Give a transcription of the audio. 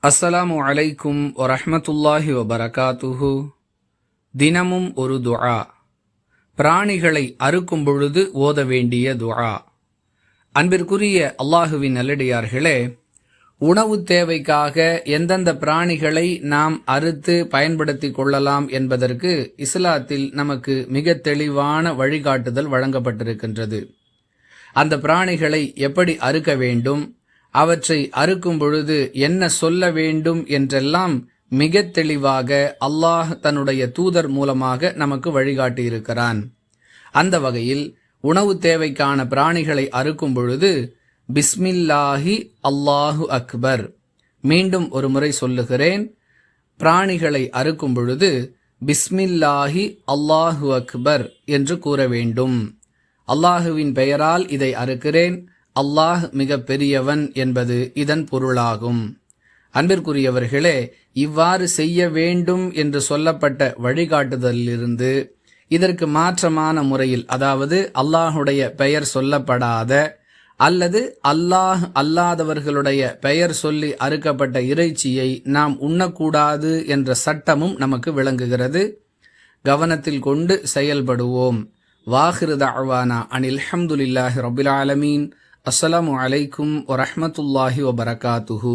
அஸ்ஸலாமு அலைக்கும் வரஹ்மத்துல்லாஹி வபரகாத்துஹு. தினமும் ஒரு துஆ. பிராணிகளை அறுக்கும் பொழுது ஓத வேண்டிய துஆ. அன்பிற்குரிய அல்லாஹுவின் நல்லடியார்களே, உணவு தேவைக்காக எந்தெந்த பிராணிகளை நாம் அறுத்து பயன்படுத்தி கொள்ளலாம் என்பதற்கு இஸ்லாத்தில் நமக்கு மிக தெளிவான வழிகாட்டுதல் வழங்கப்பட்டிருக்கின்றது. அந்த பிராணிகளை எப்படி அறுக்க வேண்டும், அவற்றை அறுக்கும் பொழுது என்ன சொல்ல வேண்டும் என்றெல்லாம் மிக தெளிவாக அல்லாஹ் தன்னுடைய தூதர் மூலமாக நமக்கு வழிகாட்டியிருக்கிறான். அந்த வகையில் உணவு தேவைக்கான பிராணிகளை அறுக்கும் பொழுது பிஸ்மில்லாஹி அல்லாஹு அக்பர், மீண்டும் ஒரு முறை சொல்லுகிறேன், பிராணிகளை அறுக்கும் பொழுது பிஸ்மில்லாஹி அல்லாஹு அக்பர் என்று கூற வேண்டும். அல்லாஹுவின் பெயரால் இதை அறுக்கிறேன், அல்லாஹ் மிக பெரியவன் என்பது இதன் பொருளாகும். அன்பிற்குரியவர்களே, இவ்வாறு செய்ய வேண்டும் என்று சொல்லப்பட்ட வழிகாட்டுதலிலிருந்து இதற்கு மாற்றமான முறையில், அதாவது அல்லாஹுடைய பெயர் சொல்லப்படாத அல்லது அல்லாஹ் அல்லாதவர்களுடைய பெயர் சொல்லி அறுக்கப்பட்ட இறைச்சியை நாம் உண்ணக்கூடாது என்ற சட்டமும் நமக்கு விளங்குகிறது. கவனத்தில் கொண்டு செயல்படுவோம். வாஹிரு தஅவானா அனில் ஹம்துலில்லாஹி ரப்பில் ஆலமீன். அஸ்ஸலாமு அலைக்கும் வரஹ்மத்துல்லாஹி வபரகாத்துஹு.